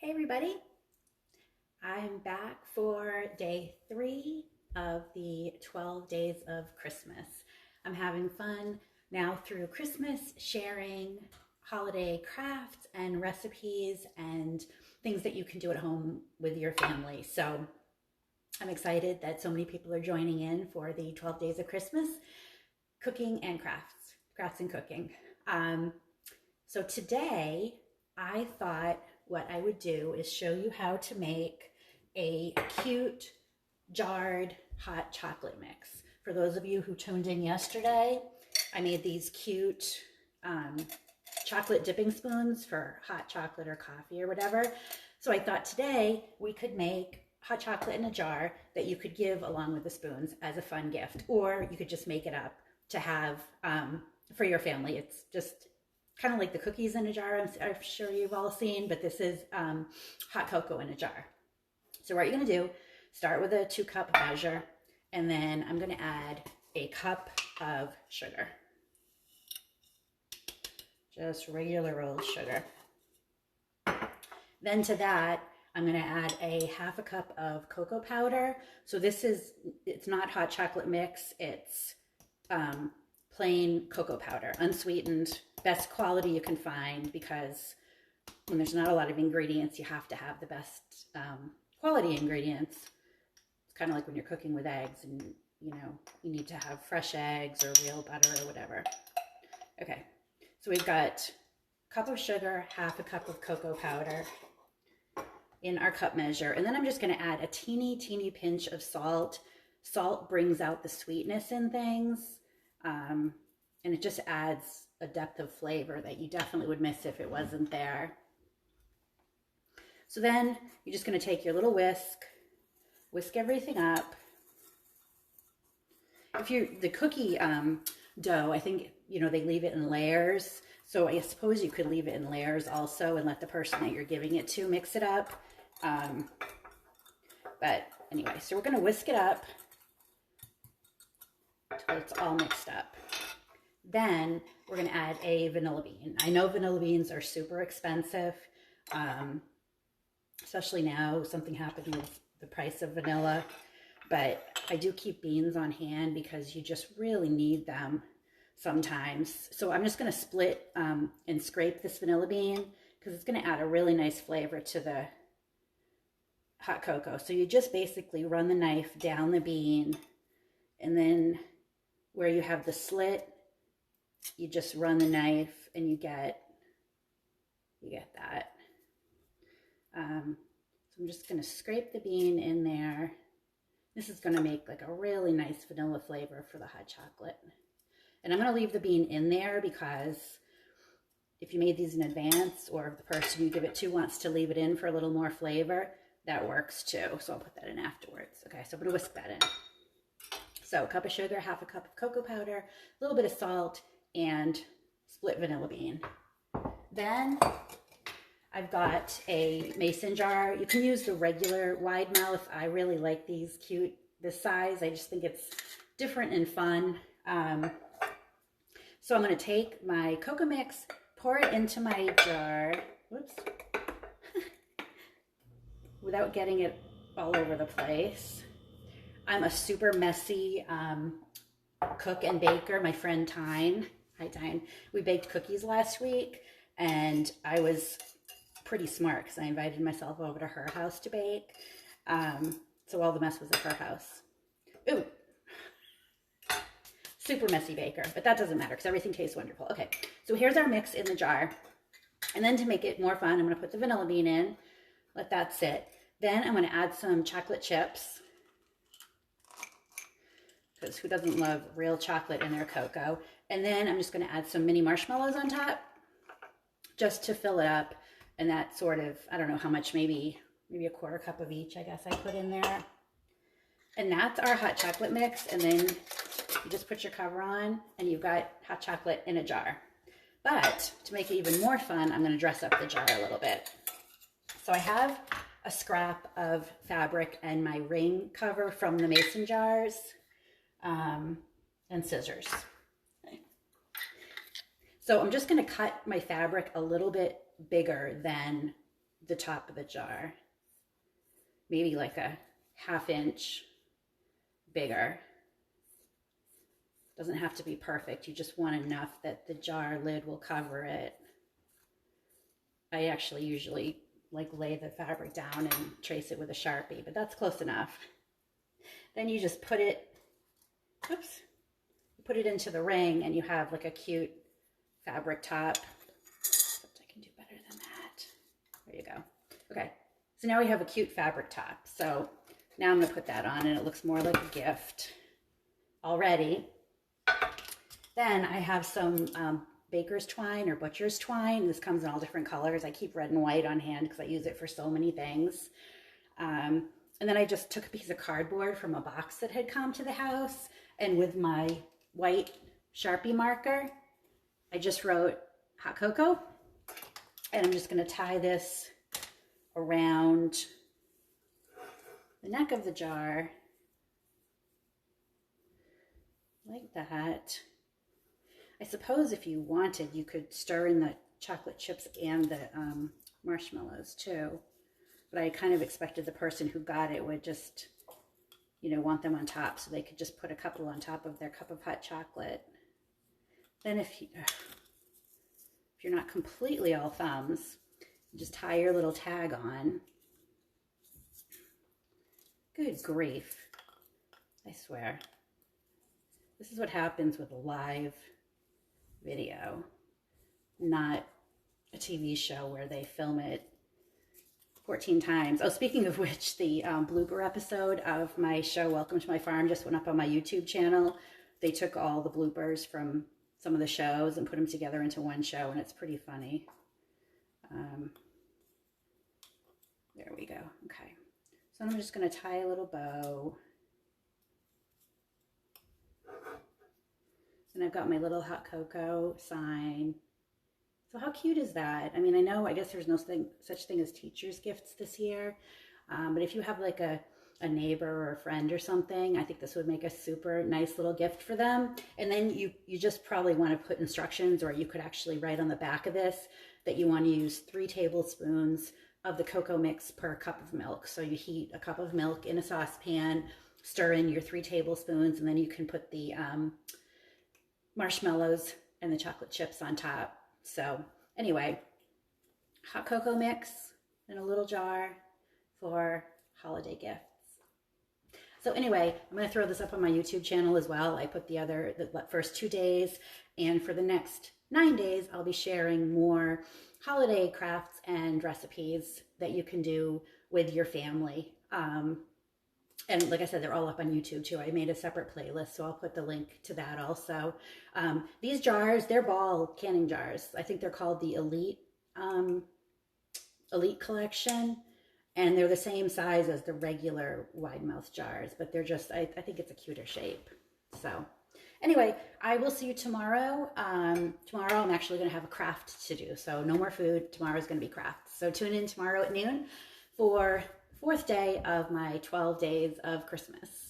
Hey everybody, I'm back for day 3 of the 12 days of Christmas. I'm having fun now through Christmas, sharing holiday crafts and recipes and things that you can do at home with your family. So I'm excited that so many people are joining in for the 12 days of Christmas, cooking and crafts and cooking. So today I thought what I would do is show you how to make a cute jarred hot chocolate mix. For those of you who tuned in yesterday, I made these cute chocolate dipping spoons for hot chocolate or coffee or whatever. So I thought today we could make hot chocolate in a jar that you could give along with the spoons as a fun gift, or you could just make it up to have for your family. It's just kind of like the cookies in a jar I'm sure you've all seen, but this is hot cocoa in a jar. So what you're going to do, start with a 2-cup measure, and then I'm going to add a cup of sugar. Just regular old sugar. Then to that, I'm going to add a 1/2 cup of cocoa powder. So it's not hot chocolate mix, it's plain cocoa powder, unsweetened, best quality you can find, because when there's not a lot of ingredients, you have to have the best quality ingredients. It's kind of like when you're cooking with eggs and you need to have fresh eggs or real butter or whatever. Okay, so we've got a cup of sugar, 1/2 cup of cocoa powder in our cup measure, and then I'm just going to add a teeny pinch of salt. Salt brings out the sweetness in things, and it just adds a depth of flavor that you definitely would miss if it wasn't there. So then you're just going to take your little whisk everything up. The cookie dough, I think, they leave it in layers. So I suppose you could leave it in layers also and let the person that you're giving it to mix it up. But anyway, so we're going to whisk it up until it's all mixed up. Then we're going to add a vanilla bean. I know vanilla beans are super expensive, especially now. Something happened with the price of vanilla, but I do keep beans on hand because you just really need them sometimes. So I'm just going to split and scrape this vanilla bean because it's going to add a really nice flavor to the hot cocoa. So you just basically run the knife down the bean, and then where you have the slit, you just run the knife and you get that. So I'm just going to scrape the bean in there. This is going to make like a really nice vanilla flavor for the hot chocolate. And I'm going to leave the bean in there because if you made these in advance, or if the person you give it to wants to leave it in for a little more flavor, that works too. So I'll put that in afterwards. Okay, so I'm going to whisk that in. So a cup of sugar, 1/2 cup of cocoa powder, a little bit of salt, and split vanilla bean. Then I've got a mason jar. You can use the regular wide mouth. I really like these cute, this size. I just think it's different and fun. So I'm going to take my cocoa mix, pour it into my jar, whoops, without getting it all over the place. I'm a super messy cook and baker. My friend Tyne, hi Tyne, we baked cookies last week, and I was pretty smart because I invited myself over to her house to bake. So all the mess was at her house. Ooh, super messy baker, but that doesn't matter because everything tastes wonderful. Okay, so here's our mix in the jar. And then to make it more fun, I'm going to put the vanilla bean in, let that sit. Then I'm going to add some chocolate chips, because who doesn't love real chocolate in their cocoa? And then I'm just going to add some mini marshmallows on top just to fill it up. And that sort of, I don't know how much, maybe a 1/4 cup of each, I guess I put in there. And that's our hot chocolate mix. And then you just put your cover on and you've got hot chocolate in a jar. But to make it even more fun, I'm going to dress up the jar a little bit. So I have a scrap of fabric and my ring cover from the mason jars, and scissors. Okay. So I'm just going to cut my fabric a little bit bigger than the top of the jar. Maybe like a 1/2 inch bigger. Doesn't have to be perfect. You just want enough that the jar lid will cover it. I actually usually like lay the fabric down and trace it with a Sharpie, but that's close enough. Then you just put it, oops, put it into the ring and you have like a cute fabric top. Except I can do better than that. There you go. Okay, so now we have a cute fabric top. So now I'm gonna put that on and it looks more like a gift already. Then I have some baker's twine or butcher's twine. This comes in all different colors. I keep red and white on hand because I use it for so many things. And then I just took a piece of cardboard from a box that had come to the house, and with my white Sharpie marker, I just wrote hot cocoa, and I'm just going to tie this around the neck of the jar like that. I suppose if you wanted, you could stir in the chocolate chips and the marshmallows too. But I kind of expected the person who got it would just, you know, want them on top, so they could just put a couple on top of their cup of hot chocolate. Then if you're not completely all thumbs, you just tie your little tag on. Good grief. I swear. This is what happens with a live video, not a TV show where they film it 14 times. Oh, speaking of which, the blooper episode of my show, Welcome to My Farm, just went up on my YouTube channel. They took all the bloopers from some of the shows and put them together into one show, and it's pretty funny. There we go. Okay. So I'm just going to tie a little bow. And I've got my little hot cocoa sign. So how cute is that? I mean, I guess there's no such thing as teacher's gifts this year. But if you have like a neighbor or a friend or something, I think this would make a super nice little gift for them. And then you just probably want to put instructions, or you could actually write on the back of this that you want to use 3 tablespoons of the cocoa mix per cup of milk. So you heat a cup of milk in a saucepan, stir in your 3 tablespoons, and then you can put the marshmallows and the chocolate chips on top. So anyway, hot cocoa mix in a little jar for holiday gifts. So anyway, I'm going to throw this up on my YouTube channel as well. I put the first 2 days, and for the next 9 days, I'll be sharing more holiday crafts and recipes that you can do with your family. And like I said, they're all up on YouTube too. I made a separate playlist, so I'll put the link to that also. These jars, they're ball canning jars. I think they're called the Elite Collection, and they're the same size as the regular wide mouth jars, but they're just, I think it's a cuter shape. So anyway, I will see you tomorrow. Tomorrow I'm actually going to have a craft to do, so no more food. Tomorrow's going to be crafts. So tune in tomorrow at noon for 4th day of my 12 days of Christmas.